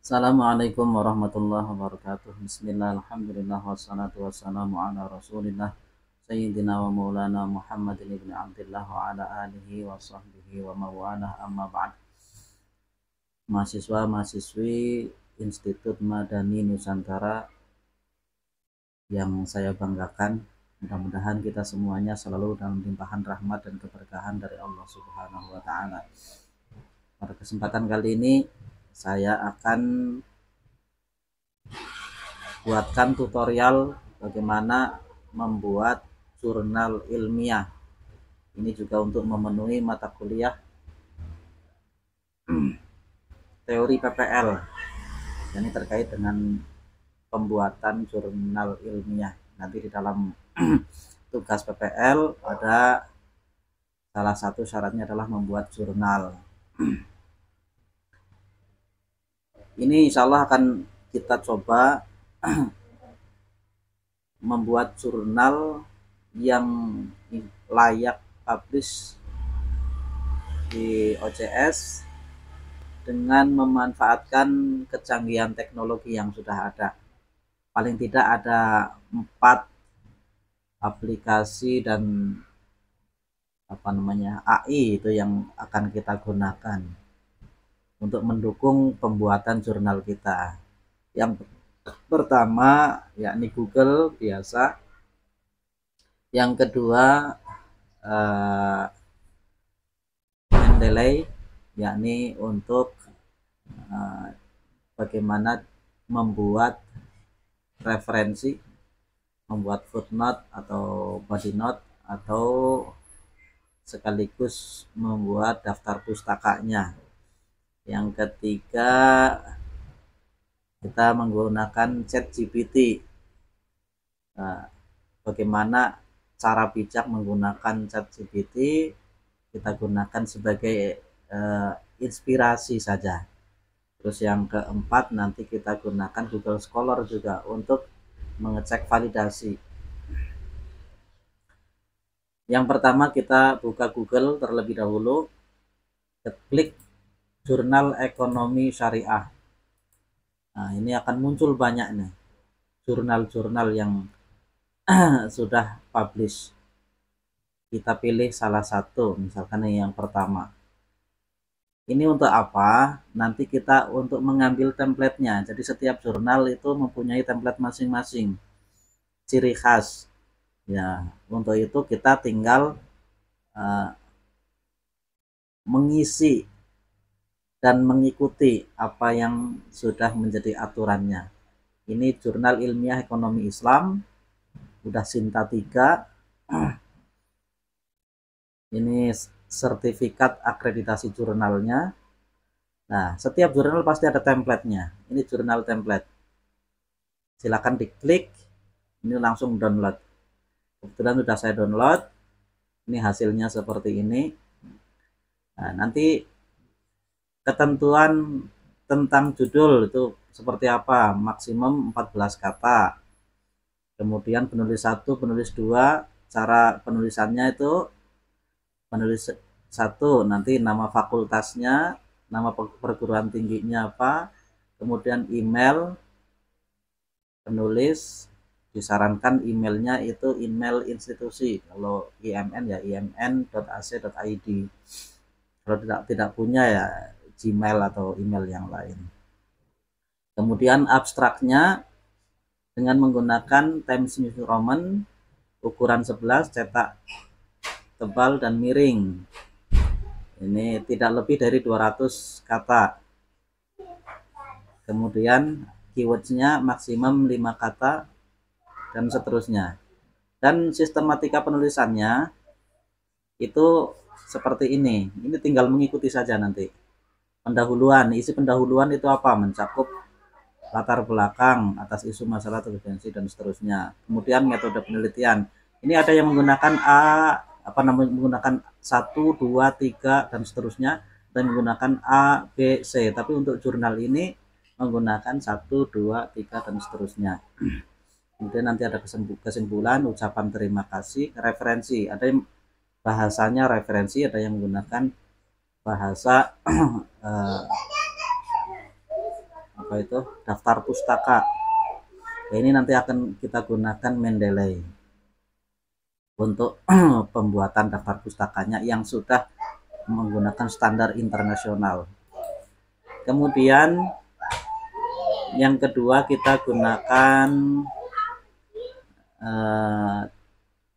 Assalamualaikum warahmatullahi wabarakatuh. Bismillah, alhamdulillah, wassalatu wassalamu ala rasulillah Sayyidina wa maulana Muhammadin ibn Abdullah wa ala alihi wa sahbihi wa mawalah, amma ba'd. Mahasiswa-mahasiswi Institut Madani Nusantara yang saya banggakan, mudah-mudahan kita semuanya selalu dalam limpahan rahmat dan keberkahan dari Allah Subhanahu wa Ta'ala. Pada kesempatan kali ini saya akan buatkan tutorial bagaimana membuat jurnal ilmiah. Ini juga untuk memenuhi mata kuliah teori PPL. Ini terkait dengan pembuatan jurnal ilmiah. Nanti di dalam tugas PPL ada salah satu syaratnya adalah membuat jurnal. Ini insya Allah akan kita coba membuat jurnal yang layak publish di OJS dengan memanfaatkan kecanggihan teknologi yang sudah ada. Paling tidak ada 4 aplikasi dan AI itu yang akan kita gunakan untuk mendukung pembuatan jurnal kita. Yang pertama yakni Google biasa. Yang kedua Mendeley, yakni untuk bagaimana membuat referensi, membuat footnote atau body note, atau sekaligus membuat daftar pustakanya. Yang ketiga kita menggunakan ChatGPT. Bagaimana cara bijak menggunakan ChatGPT, kita gunakan sebagai inspirasi saja. Terus yang keempat nanti kita gunakan Google Scholar juga untuk mengecek validasi. Yang pertama kita buka Google terlebih dahulu, klik jurnal ekonomi syariah. Nah, ini akan muncul banyak nih jurnal-jurnal yang sudah publish. Kita pilih salah satu, misalkan yang pertama. Ini untuk apa? Nanti kita untuk mengambil templatenya. Jadi setiap jurnal itu mempunyai template masing-masing, ciri khas. Ya, untuk itu kita tinggal mengisi dan mengikuti apa yang sudah menjadi aturannya. Ini jurnal ilmiah ekonomi Islam, udah Sinta 3. Ini sertifikat akreditasi jurnalnya. Nah, setiap jurnal pasti ada templatenya. Ini jurnal template. Silakan diklik. Ini langsung download. Kebetulan sudah saya download. Ini hasilnya seperti ini. Nah, nanti ketentuan tentang judul itu seperti apa? Maksimum 14 kata. Kemudian penulis 1, penulis 2, cara penulisannya itu penulis 1 nanti nama fakultasnya, nama perguruan tingginya apa, kemudian email penulis, disarankan emailnya itu email institusi. Kalau IMN ya imn.ac.id. Kalau tidak punya ya Gmail atau email yang lain. Kemudian abstraknya dengan menggunakan Times New Roman ukuran 11, cetak tebal dan miring. Ini tidak lebih dari 200 kata. Kemudian keywordsnya maksimum 5 kata dan seterusnya. Dan sistematika penulisannya itu seperti ini. Ini tinggal mengikuti saja nanti. Pendahuluan, isi pendahuluan itu apa? Mencakup latar belakang atas isu masalah turbulensi dan seterusnya. Kemudian metode penelitian. Ini ada yang menggunakan menggunakan 1, 2, 3 dan seterusnya, dan menggunakan A, B, C. Tapi untuk jurnal ini menggunakan 1, 2, 3 dan seterusnya. Kemudian nanti ada kesimpulan, ucapan terima kasih, referensi. Ada yang bahasanya referensi, ada yang menggunakan bahasa apa itu daftar pustaka. Nah, ini nanti akan kita gunakan Mendeley untuk pembuatan daftar pustakanya yang sudah menggunakan standar internasional. Kemudian yang kedua kita gunakan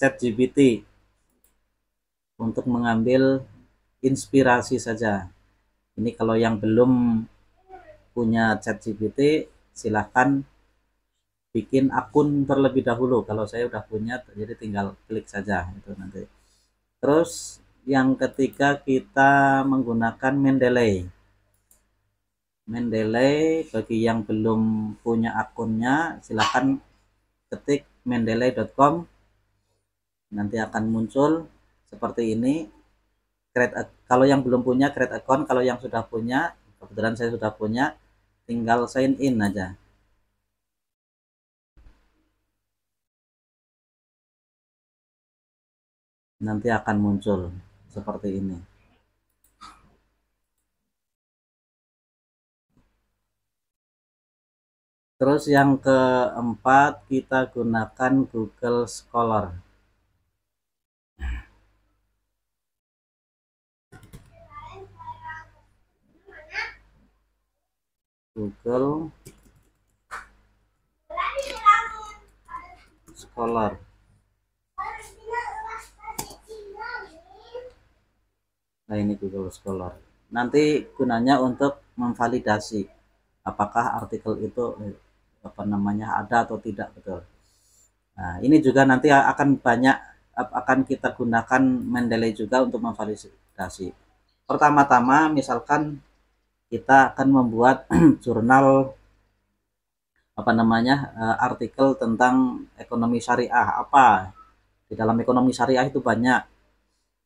ChatGPT untuk mengambil inspirasi saja. Ini kalau yang belum punya ChatGPT silahkan bikin akun terlebih dahulu. Kalau saya udah punya, jadi tinggal klik saja itu nanti. Terus yang ketiga kita menggunakan Mendeley. Mendeley bagi yang belum punya akunnya silahkan ketik mendeley.com, nanti akan muncul seperti ini. Kalau yang belum punya create account, kalau yang sudah punya, kebetulan saya sudah punya, tinggal sign in aja. Nanti akan muncul seperti ini. Terus yang keempat kita gunakan Google Scholar. Google Scholar. Nah, ini Google Scholar. Nanti gunanya untuk memvalidasi apakah artikel itu apa namanya ada atau tidak, betul. Nah, ini juga nanti akan kita gunakan Mendeley juga untuk memvalidasi. Pertama-tama misalkan kita akan membuat jurnal apa namanya artikel tentang ekonomi syariah. Apa di dalam ekonomi syariah itu banyak,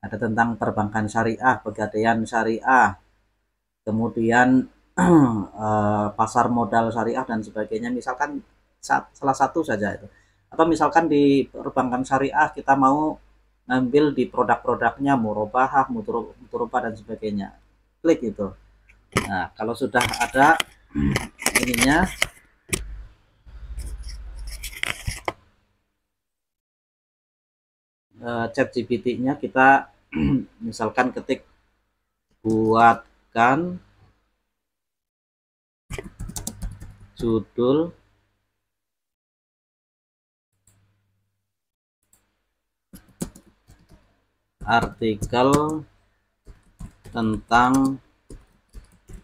ada tentang perbankan syariah, pegadaian syariah, kemudian pasar modal syariah dan sebagainya, misalkan salah satu saja itu. Atau misalkan di perbankan syariah kita mau ngambil di produk-produknya murabahah, muturobah dan sebagainya, klik itu. Nah, kalau sudah ada ininya, ChatGPT-nya kita misalkan ketik buatkan judul artikel tentang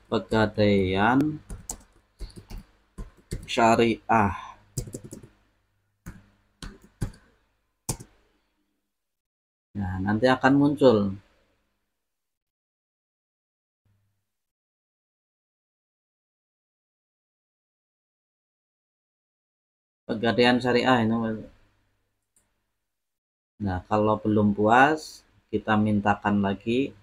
pegadaian syariah. Nah, nanti akan muncul. Pegadaian syariah ini. Nah, kalau belum puas, kita mintakan lagi.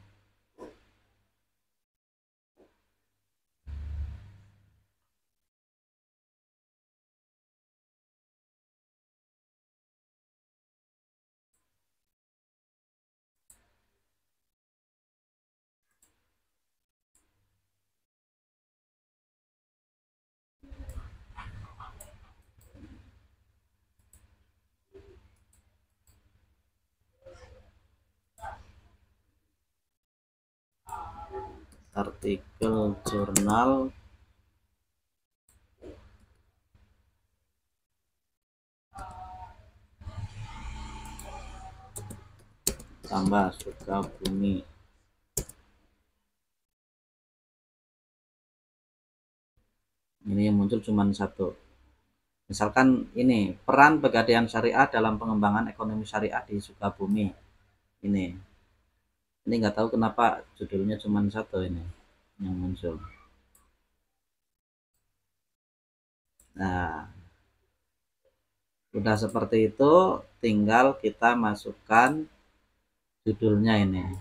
Artikel jurnal tambah Sukabumi. Ini yang muncul cuma satu. Misalkan ini peran pegadaian syariah dalam pengembangan ekonomi syariah di Sukabumi. Ini nggak tahu kenapa judulnya cuma satu ini yang muncul. Nah, udah seperti itu, tinggal kita masukkan judulnya ini.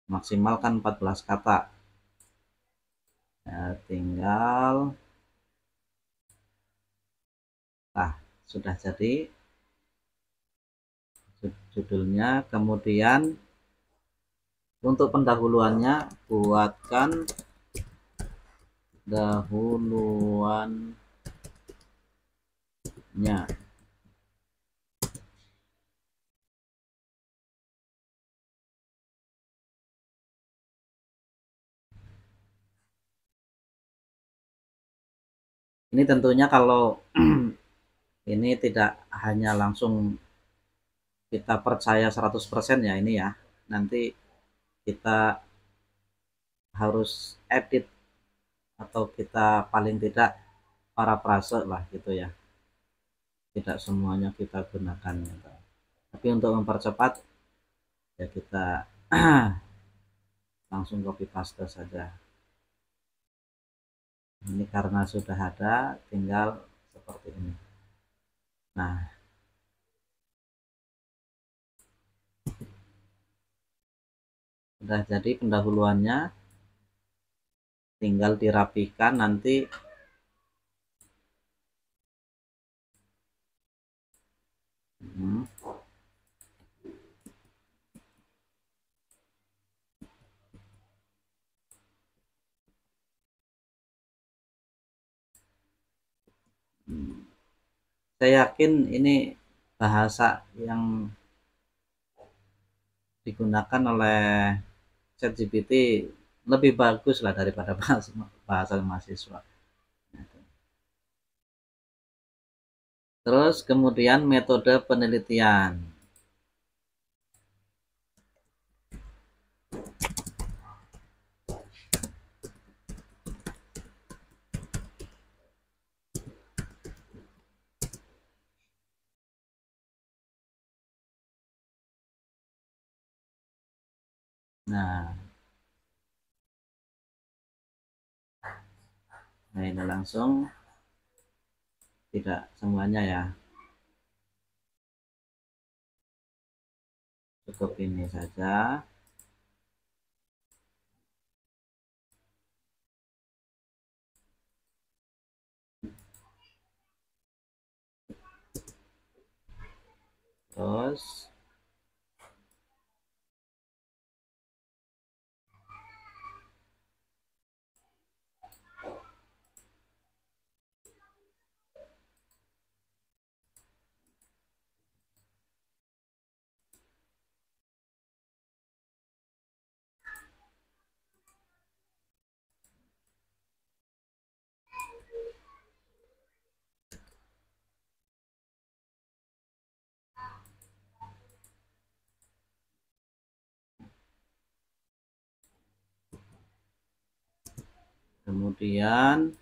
Maksimal kan 14 kata. Nah, tinggal sudah jadi judulnya. Kemudian untuk pendahuluannya buatkan pendahuluannya. Ini tentunya kalau ini tidak hanya langsung kita percaya 100% ya ini ya. Nanti kita harus edit atau kita paling tidak parafrase lah gitu ya. Tidak semuanya kita gunakan gitu. Tapi untuk mempercepat ya kita langsung copy paste saja. Ini karena sudah ada, tinggal seperti ini. Nah, sudah jadi pendahuluannya, tinggal dirapikan nanti. Saya yakin ini bahasa yang digunakan oleh ChatGPT lebih bagus lah daripada bahasa mahasiswa. Terus kemudian metode penelitian. Nah, ini langsung tidak semuanya ya. Cukup ini saja. Terus kemudian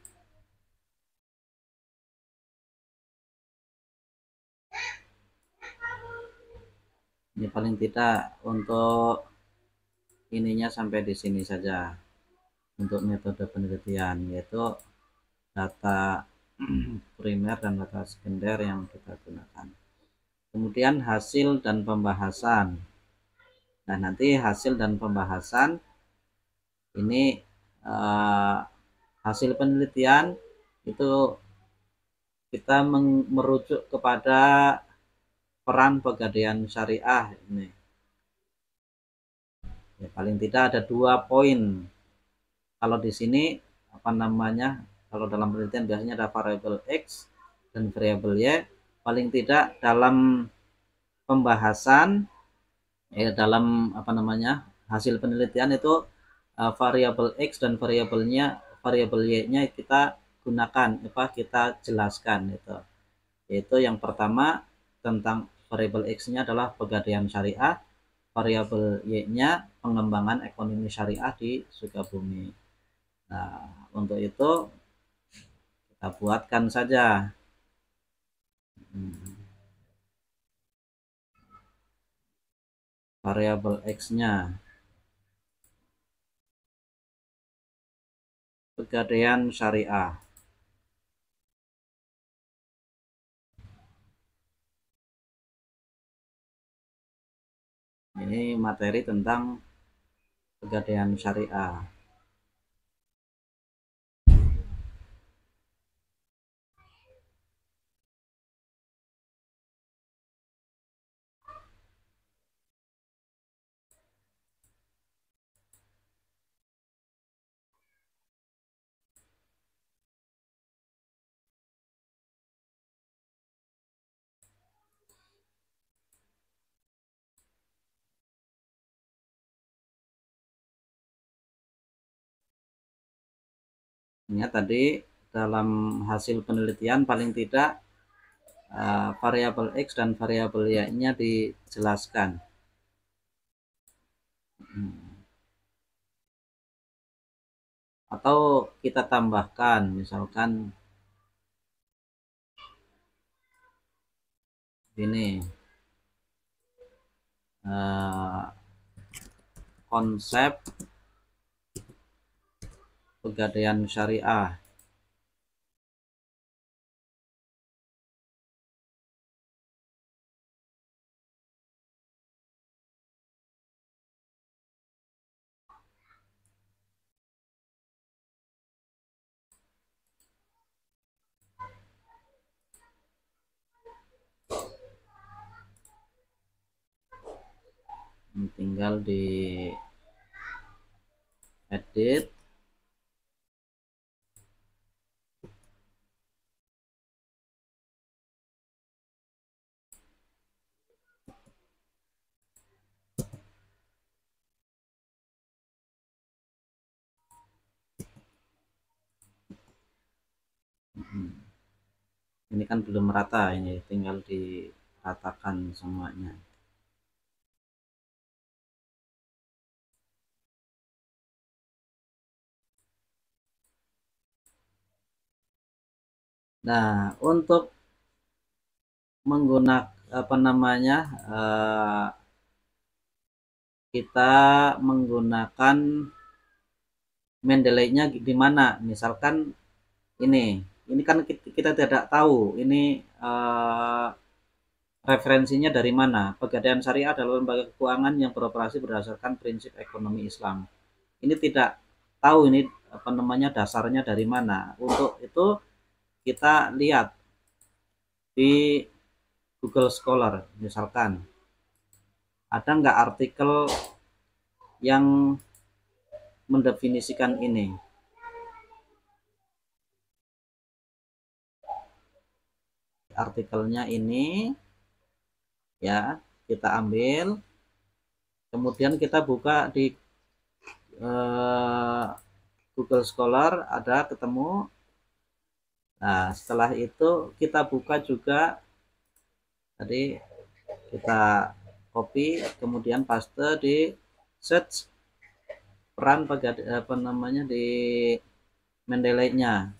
ini paling tidak untuk ininya sampai di sini saja untuk metode penelitian, yaitu data primer dan data sekunder yang kita gunakan. Kemudian hasil dan pembahasan. Nah, nanti hasil dan pembahasan ini hasil penelitian itu kita merujuk kepada peran pegadaian syariah ini. Ya, paling tidak ada 2 poin. Kalau di sini apa namanya? Kalau dalam penelitian biasanya ada variabel X dan variabel Y. Paling tidak dalam pembahasan dalam apa namanya? Hasil penelitian itu variabel X dan variabel Y-nya kita gunakan kita jelaskan itu. Yaitu yang pertama tentang variabel X-nya adalah pegadaian syariah, variabel Y-nya pengembangan ekonomi syariah di Sukabumi. Nah, untuk itu kita buatkan saja variabel X-nya pegadaian syariah. Ini materi tentang pegadaian syariah. Ya, tadi dalam hasil penelitian paling tidak variabel X dan variabel Y-nya dijelaskan. Atau kita tambahkan, misalkan ini konsep pegadaian syariah. Tinggal di edit. Ini kan belum rata, ini tinggal diratakan semuanya. Nah, untuk menggunakan apa namanya, kita menggunakan Mendeley-nya di mana? Misalkan ini kan kita tidak tahu ini referensinya dari mana. Pegadaian Syariah adalah lembaga keuangan yang beroperasi berdasarkan prinsip ekonomi Islam. Ini tidak tahu ini apa namanya dasarnya dari mana. Untuk itu kita lihat di Google Scholar, misalkan ada nggak artikel yang mendefinisikan ini. Artikelnya ini ya, kita ambil, kemudian kita buka di Google Scholar, ada ketemu. Nah, setelah itu kita buka juga, tadi kita copy, kemudian paste di search peran apa namanya di Mendeley-nya.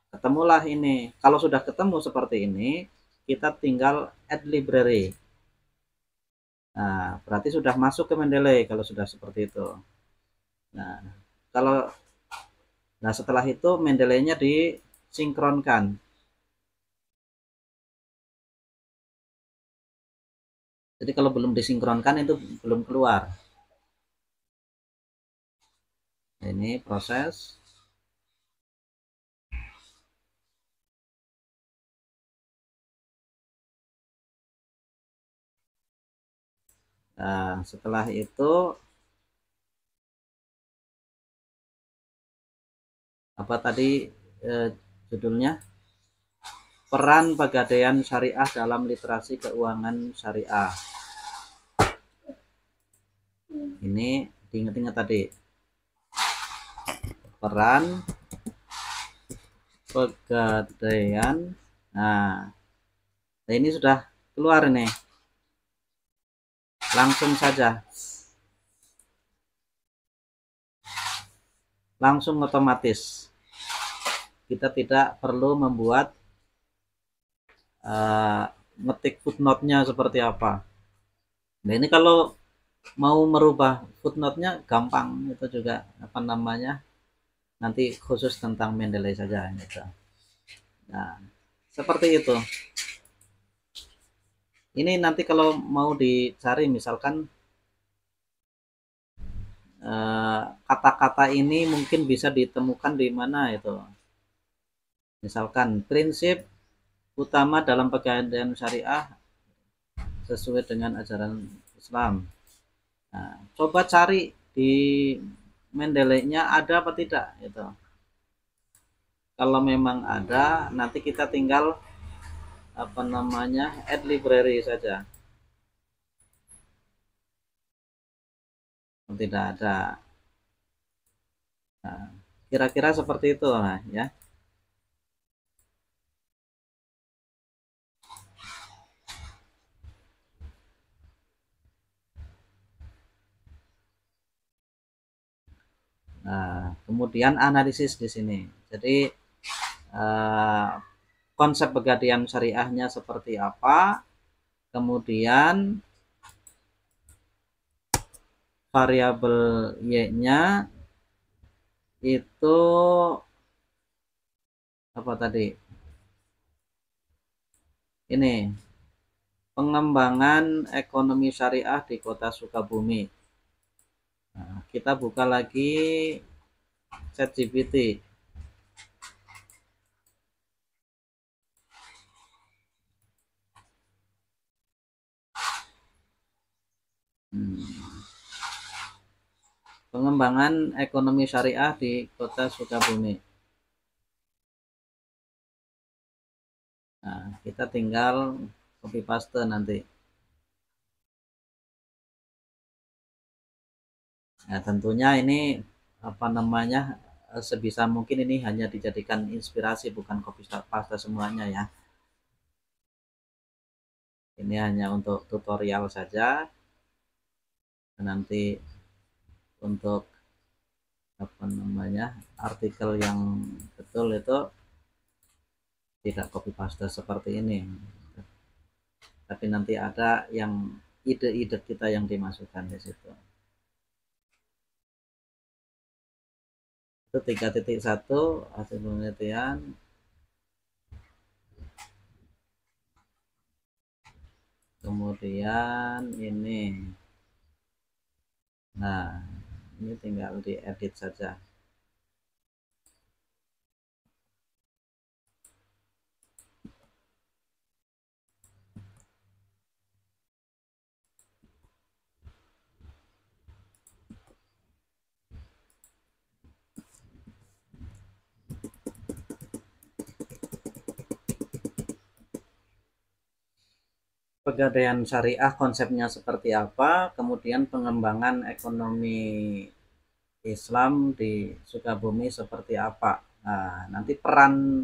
Ketemulah ini. Kalau sudah ketemu seperti ini, kita tinggal add library. Nah, berarti sudah masuk ke Mendeley kalau sudah seperti itu. Nah, kalau setelah itu Mendeley-nya disinkronkan. Jadi kalau belum disinkronkan itu belum keluar. Ini proses. Nah, setelah itu apa tadi judulnya? Peran Pegadaian Syariah dalam Literasi Keuangan Syariah. Ini diingat-ingat tadi. Peran Pegadaian. Nah, ini sudah keluar nih. Langsung saja. Langsung otomatis. Kita tidak perlu membuat ngetik footnote-nya seperti apa. Nah, ini kalau mau merubah footnote-nya gampang, itu juga apa namanya, nanti khusus tentang Mendeley saja gitu. Nah, seperti itu. Ini nanti kalau mau dicari misalkan kata-kata ini mungkin bisa ditemukan di mana itu. Misalkan prinsip utama dalam pegadaian syariah sesuai dengan ajaran Islam. Nah, coba cari di Mendeley-nya ada apa tidak itu. Kalau memang ada, nanti kita tinggal apa namanya add library saja. Tidak ada. Nah, Kira-kira seperti itu lah ya. Nah, kemudian analisis di sini. Jadi konsep pegadaian syariahnya seperti apa, kemudian variabel Y-nya itu apa tadi? Ini pengembangan ekonomi syariah di Kota Sukabumi. Nah, kita buka lagi ChatGPT. Pengembangan ekonomi syariah di Kota Sukabumi. Nah, kita tinggal copy paste nanti. Nah, tentunya ini apa namanya, sebisa mungkin ini hanya dijadikan inspirasi, bukan copy paste semuanya ya. Ini hanya untuk tutorial saja. Nanti untuk apa namanya, artikel yang betul itu tidak copy paste seperti ini, tapi nanti ada yang ide-ide kita yang dimasukkan di situ. Itu 3.1 hasil penelitian. Kemudian ini, nah ini tinggal diedit saja. Pegadaian syariah konsepnya seperti apa, kemudian pengembangan ekonomi Islam di Sukabumi seperti apa. Nah, nanti peran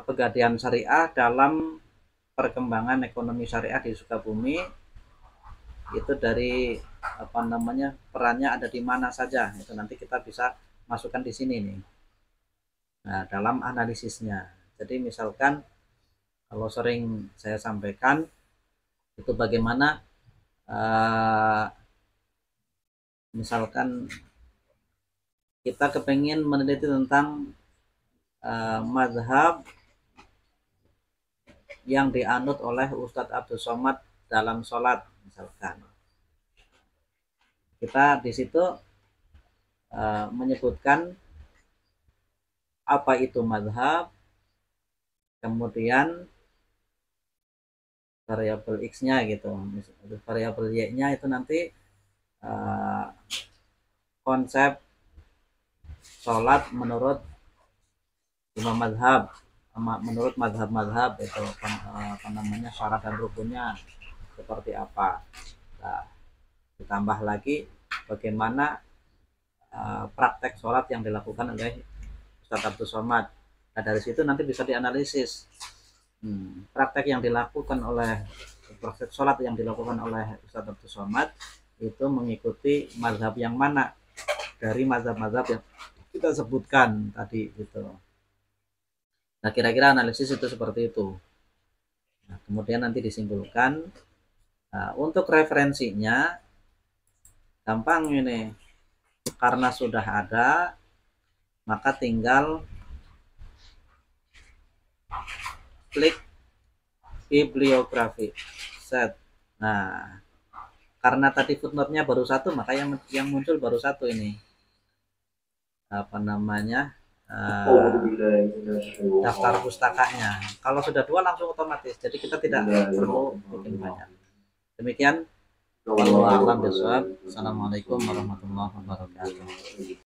pegadaian syariah dalam perkembangan ekonomi syariah di Sukabumi itu dari apa namanya, perannya ada di mana saja, itu nanti kita bisa masukkan di sini nih. Nah, dalam analisisnya. Jadi misalkan kalau sering saya sampaikan itu bagaimana misalkan kita kepengen meneliti tentang mazhab yang dianut oleh Ustadz Abdul Somad dalam sholat, misalkan kita di situ menyebutkan apa itu mazhab, kemudian variabel X-nya gitu, variabel Y-nya itu nanti konsep sholat menurut imam mazhab, menurut mazhab-mazhab itu apa namanya, syarat dan rukunnya seperti apa. Nah, ditambah lagi bagaimana praktek sholat yang dilakukan oleh Ustadz Abdul Somad. Nah, dari situ nanti bisa dianalisis praktek yang dilakukan oleh praktek sholat yang dilakukan oleh Ustadz Abdul Somad itu mengikuti mazhab yang mana dari mazhab-mazhab yang kita sebutkan tadi gitu. Nah, kira-kira analisis itu seperti itu. Nah, kemudian nanti disimpulkan. Nah, untuk referensinya gampang ini, karena sudah ada maka tinggal klik bibliografi set. Nah, karena tadi footnote-nya baru satu, maka yang muncul baru satu ini apa namanya, daftar pustakanya. Kalau sudah dua langsung otomatis, jadi kita tidak perlu bikin banyak. Demikian. Wallahu a'lam bishawab. Assalamualaikum warahmatullahi wabarakatuh.